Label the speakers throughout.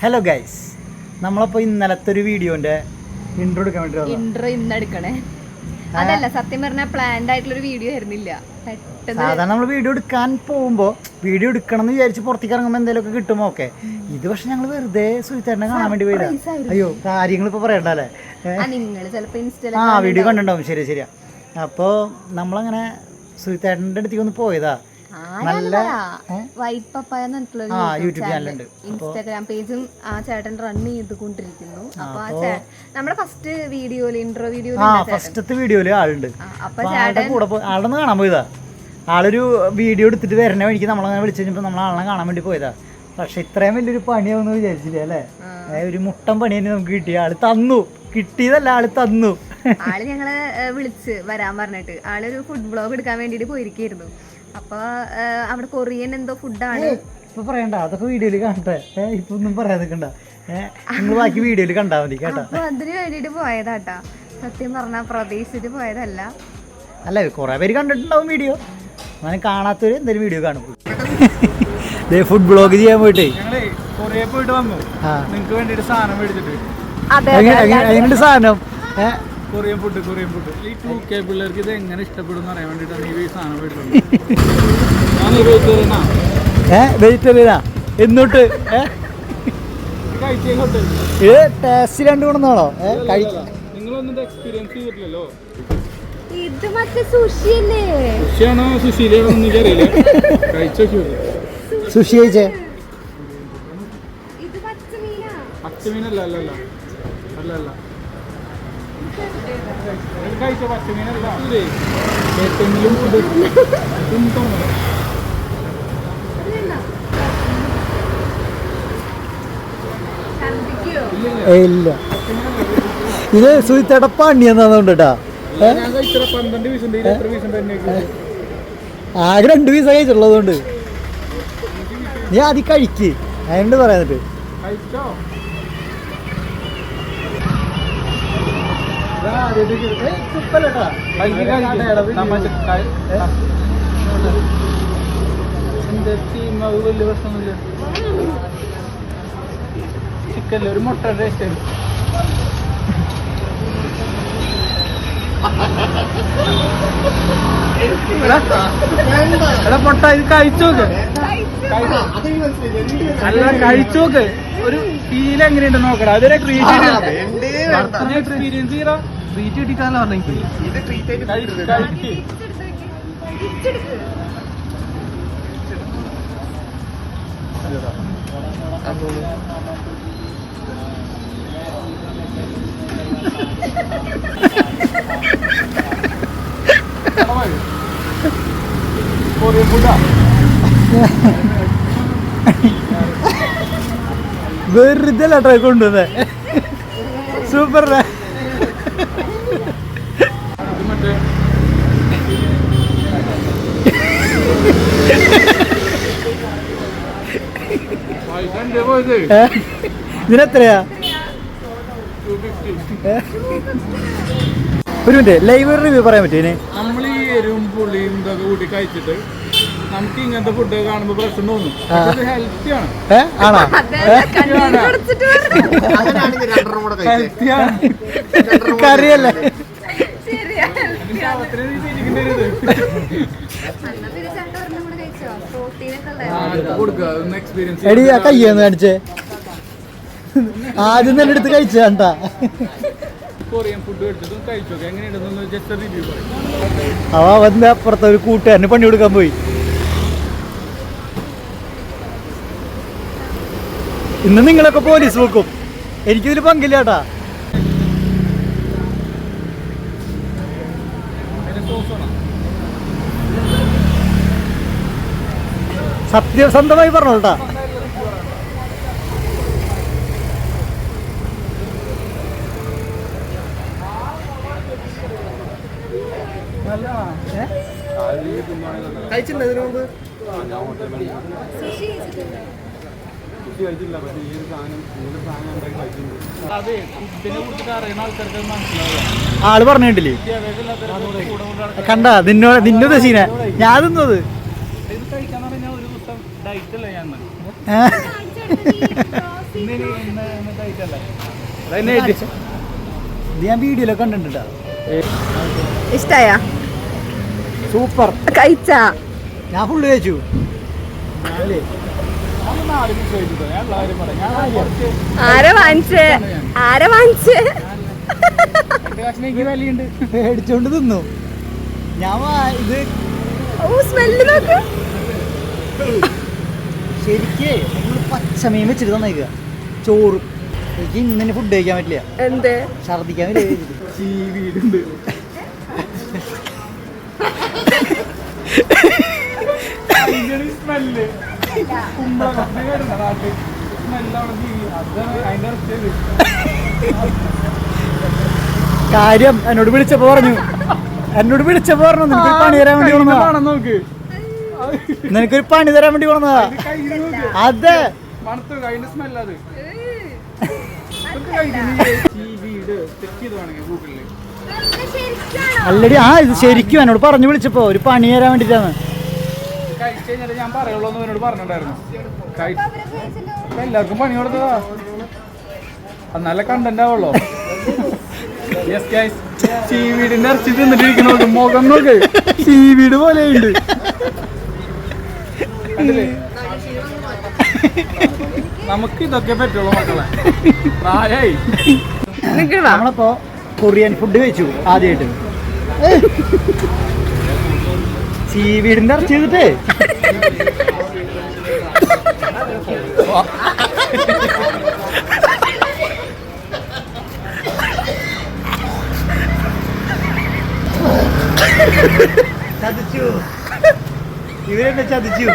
Speaker 1: Hello guys, നമ്മളപ്പോൾ ഇന്നലത്തെ ഒരു വീഡിയോന്റെ ഇൻട്രോ എടുക്കാൻ വേണ്ടി
Speaker 2: ഇൻട്രോ ഇന്ന് എടുക്കണേ. അതല്ല, സത്യം പറഞ്ഞാൽ പ്ലാൻഡ് ആയിട്ടുള്ളൊരു വീഡിയോ ആയിരുന്നില്ല.
Speaker 1: സാധാരണ നമ്മൾ വീഡിയോ എടുക്കാൻ പോകുമ്പോൾ വീഡിയോ എടുക്കണം എന്ന് വിചാരിച്ച് പുറത്തേക്ക് ഇറങ്ങുമ്പോൾ എന്തെങ്കിലുമൊക്കെ കിട്ടുമോ ഒക്കെ. ഇത് പക്ഷെ ഞങ്ങൾ വെറുതെ സുഹിത്തേട്ടനെ കാണാൻ വേണ്ടി പോയതാ. അയ്യോ, കാര്യങ്ങൾ ഇപ്പോൾ പറയണ്ടല്ലേ. വീഡിയോ കണ്ടിട്ടുണ്ടാവും. ശരിയാ. അപ്പോൾ നമ്മളങ്ങനെ സുഹിത്തേട്ടൻ്റെ അടുത്തേക്ക് ഒന്ന് പോയതാ. നല്ല യൂട്യൂബ് ചാനലുണ്ട്,
Speaker 2: ഇൻസ്റ്റാഗ്രാം പേജും ആ ചേട്ടൻ റൺ ചെയ്തുകൊണ്ടിരിക്കുന്നു. അപ്പൊ നമ്മുടെ ഫസ്റ്റ് വീഡിയോയില് ഇൻട്രോ
Speaker 1: ഫസ്റ്റത്തെ വീഡിയോയില് ആളുണ്ട്. അപ്പൊ ആളൊന്ന് കാണാൻ പോയതാ. ആളൊരു വീഡിയോ എടുത്തിട്ട് വരണ വഴിക്ക് നമ്മളങ്ങനെ വിളിച്ചു കഴിഞ്ഞപ്പോൾ നമ്മൾ ആളെ കാണാൻ വേണ്ടി പോയതാ. പക്ഷെ ഇത്രയും വലിയൊരു പണിയാവുന്ന വിചാരിച്ചില്ല അല്ലേ. ഒരു മുട്ടൻ പണി തന്നെ നമുക്ക് കിട്ടി. ആള് തന്നു, കിട്ടിയതല്ല ആള് തന്നു.
Speaker 2: ആള് ഞങ്ങളെ വിളിച്ച് വരാൻ പറഞ്ഞിട്ട് ആളൊരു ഫുഡ് ബ്ലോഗ് എടുക്കാൻ വേണ്ടിട്ട് പോയിരിക്കായിരുന്നു. അപ്പൊ അവിടെ കൊറിയൻ എന്തോ ഫുഡാണ്.
Speaker 1: ഇപ്പൊ പറയണ്ട, അതൊക്കെ വീഡിയോയില് കാണട്ടെ. ഇപ്പൊ ഒന്നും പറയാൻ നിൽക്കണ്ട. നിങ്ങൾ ബാക്കി വീഡിയോയില് കണ്ടാ മതി കേട്ടോ.
Speaker 2: അപ്പൊ അതിന് വേണ്ടിട്ട് പോയതാട്ടാ. സത്യം പറഞ്ഞാ പ്രതീക്ഷിച്ചിട്ട് പോയതല്ല.
Speaker 1: അല്ല, കുറെ പേര് കണ്ടിട്ടുണ്ടാവും വീഡിയോ. അങ്ങനെ കാണാത്തവര് എന്തായാലും വീഡിയോ കാണും. ഫുഡ് ബ്ലോഗ് ചെയ്യാൻ പോയിട്ടേ
Speaker 3: കൊറിയ പോയിട്ട് വന്നു. നിങ്ങക്ക് വേണ്ടിട്ട് സാധനം മേടിച്ചിട്ട്.
Speaker 1: എങ്ങനെയുണ്ട് സാധനം?
Speaker 3: Korean food. ഈ 2K പിള്ളേർക്ക് ഇത് എങ്ങനെ ഇഷ്ടപ്പെടും എന്ന് അറിയാൻ വേണ്ടിട്ടാണ് ഈ സാധനം മേടിച്ചത്.
Speaker 1: വെജിറ്റേറിയനാ എന്നിട്ട്
Speaker 3: കഴിച്ചേക്കോട്ടെ.
Speaker 1: ടേസ്റ്റ് രണ്ടു കൊണ്ടാണോ
Speaker 3: നിങ്ങളൊന്നും എക്സ്പീരിയൻസ് ചെയ്തിട്ടില്ലല്ലോ.
Speaker 2: ഇത് മറ്റേ സുഷിയല്ലേ?
Speaker 3: സുഷിയാണോ സുശീലയാണോ എന്ന് എനിക്കറിയില്ല. കഴിച്ചോ
Speaker 1: സുഷി കഴിച്ചേ?
Speaker 3: പച്ചമീനല്ല. അല്ല കഴിച്ച പച്ചമീനല്ല. ഏറ്റെങ്കിലും
Speaker 1: ഇല്ല, ഇത് സുഹിത്തേട്ട പണിയെന്നാന്നുണ്ട് കേട്ടാ.
Speaker 3: ഞാൻ കഴിച്ച 12 പീസ് ഉണ്ട്. 20 പീസ് ഉണ്ട്.
Speaker 1: ആകെ 2 പീസ് കഴിച്ചിട്ടുള്ളതുകൊണ്ട് നീ ആദ്യം കഴിക്ക്. അതുകൊണ്ട് പറയാന്നിട്ട്
Speaker 3: കഴിച്ചോ. വലിയ പ്രശ്നമൊന്നുമില്ല. ചിക്കനിൽ ഒരു മുട്ട ടേസ്റ്റ്. മുട്ട ഇത് കഴിച്ചോക്ക്. അല്ല, കഴിച്ചോക്ക്. ഒരു ഫീൽ എങ്ങനെയുണ്ട് നോക്കടാ. അതൊരു എക്സ്പീരിയൻസ് ചെയ്യടാ. ട്രീറ്റ് കിട്ടിക്കാനല്ല പറഞ്ഞെങ്കിൽ കൊറിയൻ ഫുഡാ.
Speaker 1: വെറുതെ ലെറ്റർ കൊണ്ടുവന്നേ. സൂപ്പർ. ഇതിനെത്രയാ? ഒരു മിനിറ്റ്, ലൈവ് റിവ്യൂ പറയാൻ പറ്റും.
Speaker 3: നമ്മൾ ഈ എരിവും പുളിയും ഇതൊക്കെ കൂട്ടി കഴിച്ചിട്ട് നമുക്ക് ഇങ്ങനത്തെ ഫുഡ് കാണുമ്പോ പ്രശ്നം തോന്നും. ഹെൽത്തിയാണ്.
Speaker 1: ആണോ? കറിയല്ലേ? എടി, ആ കയ്യൊന്ന് കാണിച്ചേ. ആദ്യം തന്നെ എടുത്ത് കഴിച്ചാ.
Speaker 3: കൊറിയൻ ഫുഡ് കഴിച്ചതും കഴിച്ചോക്കെ എങ്ങനെയുണ്ടെന്ന് ജസ്റ്റ് റിവ്യൂ പറയും.
Speaker 1: വന്ന അപ്പുറത്തെ ഒരു കൂട്ടുകാരന് പണി കൊടുക്കാൻ പോയി. ഇന്ന് നിങ്ങളൊക്കെ പോലീസ് വെക്കും. എനിക്കിതിൽ പങ്കില്ല കേട്ടാ. സത്യസന്ധമായി പറഞ്ഞോട്ടാ.
Speaker 3: കഴിച്ചിട്ടുണ്ട് ഇതിനു മുമ്പ്. അതെ, ഫുഡിനെ കുറിച്ചിട്ട് അറിയുന്ന ആൾക്കാർക്ക് മനസ്സിലാവില്ല.
Speaker 1: ആള് പറഞ്ഞിട്ടില്ലേ കണ്ട നിന്നോട് സീന ഞാൻ തിന്നത്.
Speaker 3: ഇത് കഴിക്കാന്ന് പറഞ്ഞാൽ ഒരു ദിവസം ഡയറ്റ് അല്ല ഞാൻ.
Speaker 1: ഇത് ഞാൻ വീഡിയോയിലൊക്കെ കണ്ടിട്ടുണ്ടാ.
Speaker 2: ഇഷ്ടായ
Speaker 1: സൂപ്പർ.
Speaker 2: കഴിച്ചാ
Speaker 1: ഞാൻ ഫുള്ള് കഴിച്ചു.
Speaker 2: ആരെ വാങ്ങിച്ചേ
Speaker 1: മേടിച്ചോണ്ട് തിന്നു ഞാൻ. ഇത്
Speaker 2: സ്മെല്ല് നോക്ക്.
Speaker 1: ശരിക്കേ പച്ചമീൻ വെച്ചിട്ട് തന്നേക്കുക. ചോറ് എനിക്ക് ഇന്നെ ഫുഡ് കഴിക്കാൻ പറ്റില്ല.
Speaker 2: എന്ത്
Speaker 1: ഛർദിക്കാൻ പറ്റില്ല.
Speaker 3: ചീവീടുണ്ട്. സ്മെല്ല്
Speaker 1: കാര്യം എന്നോട് വിളിച്ചപ്പോ പറഞ്ഞു നിനക്കൊരു പണി തരാൻ വേണ്ടി കൊണ്ടതാ.
Speaker 3: നോക്ക്,
Speaker 1: നിനക്കൊരു പണി തരാൻ വേണ്ടി കൊണ്ടതാ. അതെ
Speaker 3: മണത്ത് കയ്യിന്റെ സ്മെല്ല്. അത് ഗൂഗിളില്
Speaker 1: അല്ലടി. ഇത് ശരിക്കും എന്നോട് പറഞ്ഞു വിളിച്ചപ്പോ ഒരു പണി തരാൻ വേണ്ടിട്ടാണ്.
Speaker 3: കഴിച്ചു കഴിഞ്ഞാൽ ഞാൻ പറയുള്ളൂ എന്ന് എന്നോട് പറഞ്ഞിട്ടുണ്ടായിരുന്നു. എല്ലാവർക്കും പണി കൊടുത്തതാ, നല്ല കണ്ടന്റ് ആവുള്ളൂ. ചീവീടിന്റെ ഇറച്ചി തിന്നിട്ടിരിക്കണോക്ക് മുഖം നോക്ക്, ചീവീട് പോലെയുണ്ട്. നമുക്ക് ഇതൊക്കെ പറ്റുള്ളൂ മക്കളെ, പ്രായായി.
Speaker 1: നമ്മളിപ്പോ കൊറിയൻ ഫുഡ് കഴിച്ചു ആദ്യമായിട്ട്. സീവീടിന്റെ ഇറച്ചി ചെയ്തിട്ടേ ചതിച്ചു. ഇവരെന്നെ ചതിച്ചു.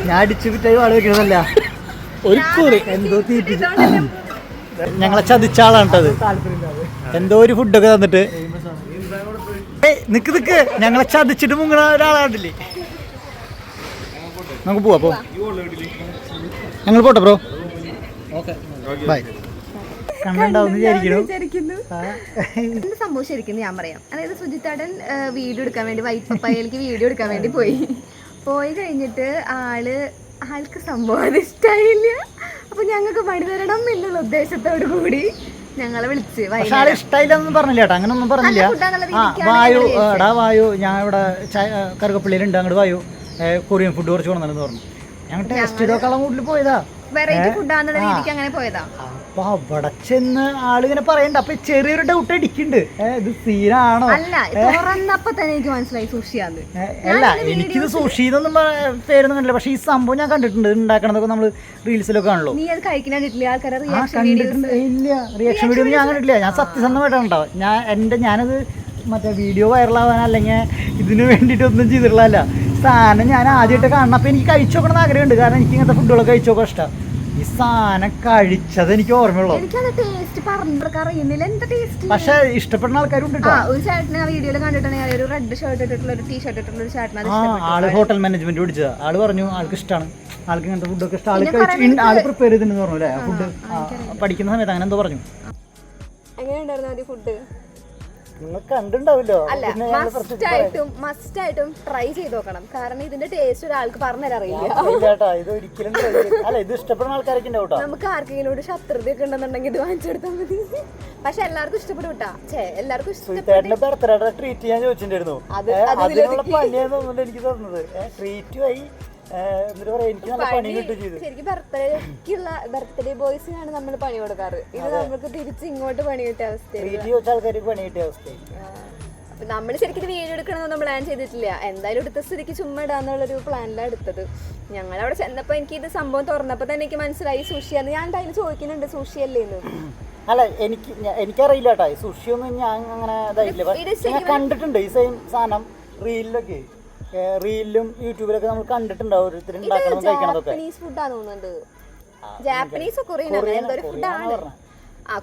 Speaker 1: ഞാൻ അടിച്ചു വിറ്റായി വാള വെക്കണതല്ല, ഒരു കുറി എന്തോ തീറ്റിച്ചു. ഞങ്ങളെ ചതിച്ച ആളാണ് കേട്ടത്. എന്തോ ഒരു ഫുഡൊക്കെ തന്നിട്ട് നിക്ക് ഞങ്ങളെ ചതിച്ചിട്ട് മുങ്ങണ ഒരാളാണ്ടില്ലേ. നമുക്ക് പോവാ. പോ, ഞങ്ങൾ പോട്ടെ ബ്രോ. ബൈ. കണ്ടുണ്ടാവും
Speaker 2: വിചാരിക്കുന്നു. എന്ത് സംഭവം ശരിക്കും ഞാൻ പറയാം. അതായത് സുജിത്താടൻ വീഡിയോ എടുക്കാൻ വേണ്ടി വൈറ്റ് പപ്പായയിലേക്ക് വീഡിയോ എടുക്കാൻ വേണ്ടി പോയി കഴിഞ്ഞിട്ട് ആൾക്ക് സംഭവം അത് ഇഷ്ടമായില്ല. അപ്പൊ ഞങ്ങൾക്ക് പണി തരണം എന്നുള്ള ഉദ്ദേശത്തോടു കൂടി ഞങ്ങളെ വിളിച്ച്
Speaker 1: ഇഷ്ടമായില്ലെന്നൊന്നും പറഞ്ഞില്ല കേട്ടോ. അങ്ങനെ ഒന്നും പറഞ്ഞില്ല. വായു ഞാൻ ഇവിടെ കറുകപ്പള്ളിയിലുണ്ട്, അങ്ങോട്ട് വായു കൊറിയൻ ഫുഡ് കുറച്ച് കൊണ്ടുവന്നു പറഞ്ഞു. ഞങ്ങൾ ടേസ്റ്റ് ചെയ്തൊക്കെ വീട്ടിൽ പോയതാ.
Speaker 2: വെറൈറ്റി ഫുഡാന്നുള്ള രീതിക്ക് അങ്ങനെ പോയതാ.
Speaker 1: അപ്പൊ അവിടെ ചെന്ന് ആളിങ്ങനെ പറയണ്ട. അപ്പൊ ചെറിയൊരു ഡൗട്ട് അടിക്കുന്നുണ്ട്, ഇത് സീനാണോ
Speaker 2: അല്ല. തുറന്നപ്പോ തന്നെ എനിക്ക് മനസ്സിലായി സുഷിയാന്ന്.
Speaker 1: അല്ല, എനിക്കിത് സുഷി എന്നൊന്നും പേരൊന്നും കണ്ടില്ല. പക്ഷെ ഈ സംഭവം ഞാൻ കണ്ടിട്ടുണ്ട്. ഉണ്ടാക്കണതൊക്കെ നമ്മള് റീൽസിലൊക്കെ കാണുള്ളൂ.
Speaker 2: നീ അത് കഴിക്കാൻ കിട്ടില്ല ആൾക്കാരെ
Speaker 1: കണ്ടിട്ടുണ്ട്. ഇല്ല, റിയാക്ഷൻ വീഡിയോ ഞാൻ കണ്ടിട്ടില്ല. ഞാൻ സത്യസന്ധമായിട്ടുണ്ടാവും. ഞാനത് മറ്റേ വീഡിയോ വൈറലാവാൻ അല്ലെങ്കിൽ ഇതിന് വേണ്ടിയിട്ടൊന്നും ചെയ്തിട്ടുള്ളതല്ല. സാധനം ഞാൻ ആദ്യമായിട്ട് കാണണം. അപ്പം എനിക്ക് കഴിച്ചു നോക്കണം ആഗ്രഹമുണ്ട്. കാരണം എനിക്ക് ഇങ്ങനത്തെ ഫുഡുകളൊക്കെ കഴിച്ചു നോക്കാൻ ഇഷ്ടം. ഈ സാധനം കഴിച്ചത് എനിക്ക് ഓർമ്മയുള്ളൂ. പക്ഷെ ഇഷ്ടപ്പെടുന്ന ആൾക്കാരുണ്ട്.
Speaker 2: ഒരു ചേട്ടനെ വീഡിയോയിൽ കണ്ടിട്ടുണ്ടെങ്കിൽ ഒരു റെഡ് ഷർട്ട് ഇട്ടിട്ടുള്ള ഒരു ടീ ഷർട്ട് ഇട്ടിട്ടുള്ള ഒരു ചേട്ടനാണ്.
Speaker 1: ആള് ഹോട്ടൽ മാനേജ്മെന്റ് പഠിച്ചത്. ആള് പറഞ്ഞു ആൾക്ക് ഇഷ്ടമാണ്, ആൾക്ക് ഇങ്ങനത്തെ ഫുഡൊക്കെ ഇഷ്ടം. ആള് പ്രിപ്പയർ ചെയ്തിട്ടുണ്ടെന്ന് പറഞ്ഞു അല്ലേ ഫുഡ് പഠിക്കുന്ന സമയത്ത്. അങ്ങനെ എന്തോ പറഞ്ഞു.
Speaker 2: എങ്ങനെയുണ്ടായിരുന്നു ഫുഡ്?
Speaker 1: നിങ്ങൾ കണ്ടിട്ടുണ്ടാവില്ലോ.
Speaker 2: അല്ല, മസ്റ്റായിട്ടും ട്രൈ ചെയ്ത് നോക്കണം. കാരണം ഇതിന്റെ ടേസ്റ്റ് ഒരാൾക്ക് പറഞ്ഞറിയില്ല.
Speaker 1: ഇത് ഇഷ്ടപ്പെടുന്ന ആൾക്കാരൊക്കെ ഉണ്ടാവും.
Speaker 2: നമുക്ക് ആർക്കെങ്കിലും ഒരു ശത്രുതയൊക്കെ ഉണ്ടെന്നുണ്ടെങ്കിൽ ഇത് വാങ്ങിച്ചെടുത്താൽ മതി. പക്ഷെ എല്ലാവർക്കും ഇഷ്ടപ്പെടും കേട്ടാ. എല്ലാവർക്കും
Speaker 1: ട്രീറ്റ് ചെയ്യാൻ ചോദിച്ചിട്ടുണ്ടായിരുന്നു. അതിനുള്ള പണിയാണെന്ന് എനിക്ക് തോന്നുന്നത്. ട്രീറ്റുമായി
Speaker 2: ശരിക്കും ബർത്ത്ഡേ ബോയ്സിനാണ് നമ്മൾ പണി കൊടുക്കാറ്. ഇത് നമുക്ക് തിരിച്ച് ഇങ്ങോട്ട് പണി കിട്ടിയ അവസ്ഥ. നമ്മൾ ശരിക്കും ഇത് വീഡിയോ എടുക്കണമെന്ന് നമ്മൾ പ്ലാൻ ചെയ്തിട്ടില്ല. എന്തായാലും എടുത്ത സ്ഥിതിക്ക് ചുമ്മാ ഇടാന്നുള്ളൊരു പ്ലാനിലാണ് എടുത്തത്. ഞങ്ങൾ അവിടെ ചെന്നപ്പോ എനിക്ക് ഇത് സംഭവം തുറന്നപ്പോ തന്നെ എനിക്ക് മനസ്സിലായി സുഷിയാന്ന്. ഞാൻ അതിന് ചോദിക്കുന്നുണ്ട് സുഷിയല്ലേന്ന്.
Speaker 1: അല്ല, എനിക്കറിയില്ല കേട്ടോ. സുഷി ഒന്നും ഞാൻ അങ്ങനെ ഇതായില്ല. കണ്ടിട്ടുണ്ട് ഈ സെയിം സാധനം റീലിലൊക്കെ. റീലിലും യൂട്യൂബിലൊക്കെ നമ്മൾ കണ്ടിട്ടുണ്ടാവും ഓരോരുത്തർ ഉണ്ടാക്കണം കഴിക്കണതൊക്കെ.
Speaker 2: ജാപ്പനീസ് ഫുഡാണ് തോന്നുന്നുണ്ട്. ജാപ്പനീസോ കൊറിയൻ എന്തൊരു ഫുഡാണ്.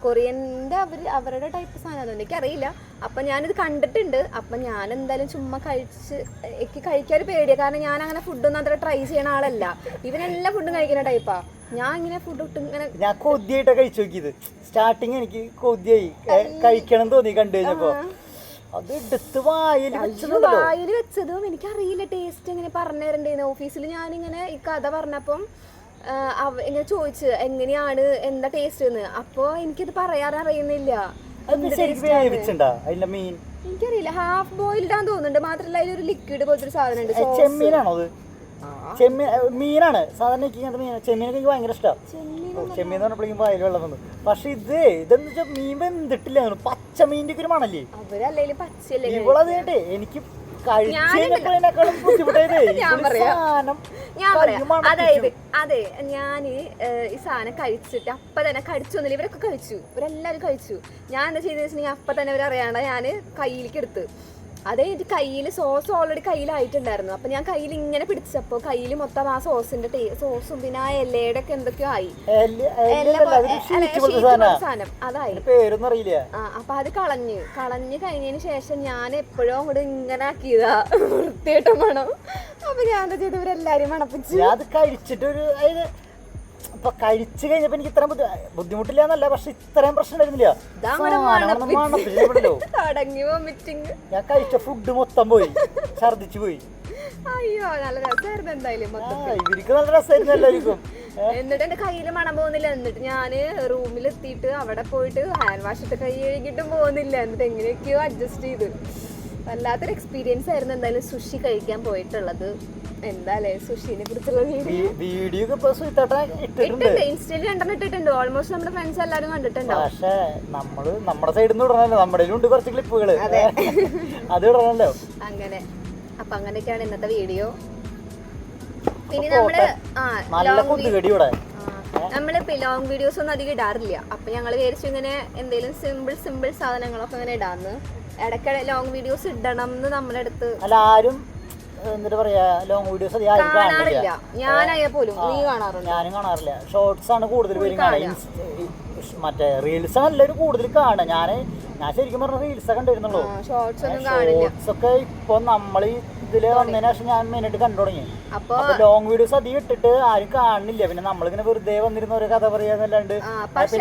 Speaker 2: കൊറിയന്റെ അവരുടെ ടൈപ്പ് സാധനം എനിക്കറിയില്ല. അപ്പൊ ഞാനിത് കണ്ടിട്ടുണ്ട്. അപ്പൊ ഞാൻ എന്തായാലും ചുമ്മാ എനിക്ക് കഴിക്കാൻ ഒരു പേടിയാണ്. കാരണം ഞാൻ അങ്ങനെ ഫുഡൊന്നും അത്ര ട്രൈ ചെയ്യണ ആളല്ല. ഇവനെല്ലാം ഫുഡും കഴിക്കുന്ന ടൈപ്പാ. ഞാൻ ഇങ്ങനെ ഫുഡ് ഇങ്ങനെ
Speaker 1: ഞാൻ കൊതിയായിട്ടാ കഴിച്ചു നോക്കിയത്. സ്റ്റാർട്ടിങ് എനിക്ക് കൊതിയായി കഴിക്കണം തോന്നി കണ്ടു കഴിഞ്ഞപ്പോ. അത് എടുത്ത് വായിൽ
Speaker 2: വെച്ചതും എനിക്കറിയില്ല ടേസ്റ്റ് എങ്ങനെ പറഞ്ഞു തരണ്ടേന്ന്. ഓഫീസിൽ ഞാനിങ്ങനെ ഈ കഥ പറഞ്ഞപ്പം ഇങ്ങനെ ചോദിച്ചു എങ്ങനെയാണ് എന്താ ടേസ്റ്റ് എന്ന്. അപ്പൊ എനിക്കിത് പറയാൻ അറിയുന്നില്ല. എനിക്കറിയില്ല, ഹാഫ് ബോയിൽഡ് ആണെന്ന് തോന്നുന്നുണ്ട്. മാത്രല്ല അതിലൊരു ലിക്വിഡ് പോലത്തെ ഒരു സാധനം ഉണ്ട്.
Speaker 1: ചെമ്മീനാണോ അത്? മീനാണ് സാധാരണ. ചെമ്മീനൊക്കെ എനിക്ക് ഭയങ്കര ഇഷ്ടമാണ്. ചെമ്മീൻ എന്ന് പറഞ്ഞപ്പോഴേക്കും വായിൽ വെള്ളം വന്നു. പക്ഷെ ഇതെന്ന് വെച്ചാൽ മീൻ വെന്തിട്ടില്ല, പച്ച മീൻ്റെ ഒരു മണല്ലേ.
Speaker 2: അവരല്ലേലും പച്ചയല്ലേ
Speaker 1: ഇവളതേട്ടെ എനിക്ക്
Speaker 2: അതായത് അതെ ഞാന് ഈ സാധനം കഴിച്ചിട്ട് അപ്പൊ തന്നെ കടിച്ചൊന്നുമില്ല. ഇവരൊക്കെ കഴിച്ചു, ഇവരെല്ലാരും കഴിച്ചു. ഞാൻ എന്താ ചെയ്തെന്ന് വെച്ചിട്ടുണ്ടെങ്കിൽ അപ്പൊ തന്നെ ഇവരറിയാണ്ട് ഞാന് കയ്യിലേക്ക് എടുത്ത്. അതേ എനിക്ക് കയ്യിൽ സോസ് ഓൾറെഡി കയ്യിലായിട്ടുണ്ടായിരുന്നു. അപ്പൊ ഞാൻ കയ്യിൽ ഇങ്ങനെ പിടിച്ചപ്പോ കയ്യിൽ മൊത്തം ആ സോസിന്റെ സോസും പിന്നെ ആ എല്ലയുടെ ഒക്കെ എന്തൊക്കെയോ ആയി. സാധനം അതായി. അപ്പൊ അത് കളഞ്ഞു കഴിഞ്ഞതിന് ശേഷം ഞാൻ എപ്പോഴും അങ്ങോട്ട് ഇങ്ങനെ ആക്കിയതാ വൃത്തിയായിട്ട് മണം. അപ്പൊ ഞാൻ എന്താ ചെയ്തു, ഇവരെല്ലാരും മണപ്പിച്ചു.
Speaker 1: അത് കഴിച്ചിട്ടൊരു ഇപ്പൊ കഴിച്ചു കഴിഞ്ഞപ്പോ എനിക്ക് ഇത്രയും ബുദ്ധിമുട്ടില്ല എന്നല്ല, പക്ഷെ ഇത്രയും പ്രശ്നം ഉണ്ടായിരുന്നില്ല. ഞാൻ കഴിച്ച ഫുഡ് മൊത്തം പോയി, ഛർദിച്ചു പോയി.
Speaker 2: അയ്യോ നല്ല രസമായിരുന്നു എന്തായാലും.
Speaker 1: ഇവർക്ക് നല്ല രസമായിരുന്നു എല്ലാവർക്കും.
Speaker 2: എന്നിട്ട് എന്റെ കയ്യിൽ മണം പോകുന്നില്ല. എന്നിട്ട് ഞാന് റൂമിലെത്തിയിട്ട് അവിടെ പോയിട്ട് ഹാൻഡ് വാഷ് ഇട്ട് കൈ കഴുകിയിട്ടും പോകുന്നില്ല. എന്നിട്ട് എങ്ങനെയൊക്കെയോ അഡ്ജസ്റ്റ് ചെയ്ത്. വല്ലാത്തൊരു എക്സ്പീരിയൻസ് ആയിരുന്നു എന്തായാലും സുഷി കഴിക്കാൻ പോയിട്ടുള്ളത്. എന്താല്ലേ സുഷിനെ കുറിച്ചുള്ള
Speaker 1: വീഡിയോ
Speaker 2: ഇൻസ്റ്റയിൽ 2 ഇട്ടിട്ടുണ്ട്. ഓൾമോസ്റ്റ് നമ്മുടെ ഫ്രണ്ട്സ് എല്ലാരും കണ്ടിട്ടുണ്ടോ?
Speaker 1: പക്ഷേ നമ്മുടെ സൈഡിൽ നിന്ന് ഇടണല്ലോ, നമ്മുടെ ഉണ്ട് കുറച്ച് ക്ലിപ്പുകള്, അത് ഇടണല്ലോ.
Speaker 2: അങ്ങനെ അപ്പൊ അങ്ങനെയൊക്കെയാണ് ഇന്നത്തെ വീഡിയോ. പിന്നെ നമ്മളിപ്പോ ലോങ് വീഡിയോസ് ഒന്നും അധികം ഇടാറില്ല. അപ്പൊ ഞങ്ങള് വിചാരിച്ചു ഇങ്ങനെ എന്തെങ്കിലും സിമ്പിൾ സാധനങ്ങളൊക്കെ ഇങ്ങനെ ഇടാന്ന്. ഇടയ്ക്ക് ലോങ് വീഡിയോസ് ഇടണം എന്ന് നമ്മുടെ അടുത്ത്
Speaker 1: ആരും എന്നിട്ട് പറയാ ലോങ് വീഡിയോസ്
Speaker 2: കാണാറില്ല. ഞാനായ പോലും നീ കാണാറുണ്ട്?
Speaker 1: ഞാനും കാണാറില്ല. ഷോർട്സ് ആണ് കൂടുതൽ പേരും കാണുക. മറ്റേ റീൽസ് ആണ് എല്ലാവരും കൂടുതൽ കാണുക. ഞാൻ ശരിക്കും പറഞ്ഞ റീൽസ് ഒക്കെ കണ്ടിരുന്നുള്ളൂ. ഷോർട്സ് ഒക്കെ ഇപ്പൊ നമ്മൾ ഇതില് വന്നതിന് ശേഷം ഞാൻ മെയിനായിട്ട് കണ്ടു തുടങ്ങി. അപ്പൊ ലോങ് വീഡിയോസ് അധികം ഇട്ടിട്ട് ആരും കാണുന്നില്ല. പിന്നെ നമ്മളിങ്ങനെ വെറുതെ വന്നിരുന്ന ഓരോ കഥ പറയാന്നല്ലാണ്ട്
Speaker 2: പക്ഷെ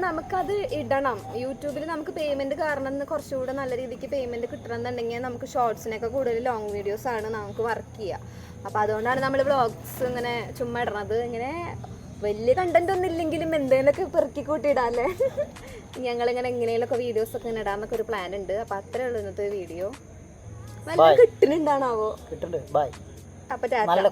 Speaker 2: നമുക്കത് ഇടണം. യൂട്യൂബിൽ നമുക്ക് പേയ്മെന്റ് കാരണം കുറച്ചുകൂടെ നല്ല രീതിക്ക് പേയ്മെന്റ് കിട്ടണമെന്നുണ്ടെങ്കിൽ നമുക്ക് ഷോർട്സിനൊക്കെ കൂടുതൽ ലോങ് വീഡിയോസ് ആണ് നമുക്ക് വർക്ക് ചെയ്യുക. അപ്പൊ അതുകൊണ്ടാണ് നമ്മൾ വ്ളോഗ്സ് ഇങ്ങനെ ചുമ്മാ ഇടണത്. ഇങ്ങനെ വലിയ കണ്ടന്റ് ഒന്നും ഇല്ലെങ്കിലും എന്തെങ്കിലുമൊക്കെ പെറുക്കി കൂട്ടിയിടാല്ലേ. ഞങ്ങളിങ്ങനെ എങ്ങനെയൊക്കെ വീഡിയോസ് ഒക്കെ ഇങ്ങനെ ഇടാന്നൊക്കെ ഒരു പ്ലാൻ ഉണ്ട്. അപ്പൊ അത്രേ ഉള്ളൂ ഇന്നത്തെ വീഡിയോ. നല്ല കിട്ടുന്നുണ്ടാണാവോ?
Speaker 1: കിട്ടുന്നുണ്ട്. ബൈ.
Speaker 2: അപ്പൊ
Speaker 1: നല്ല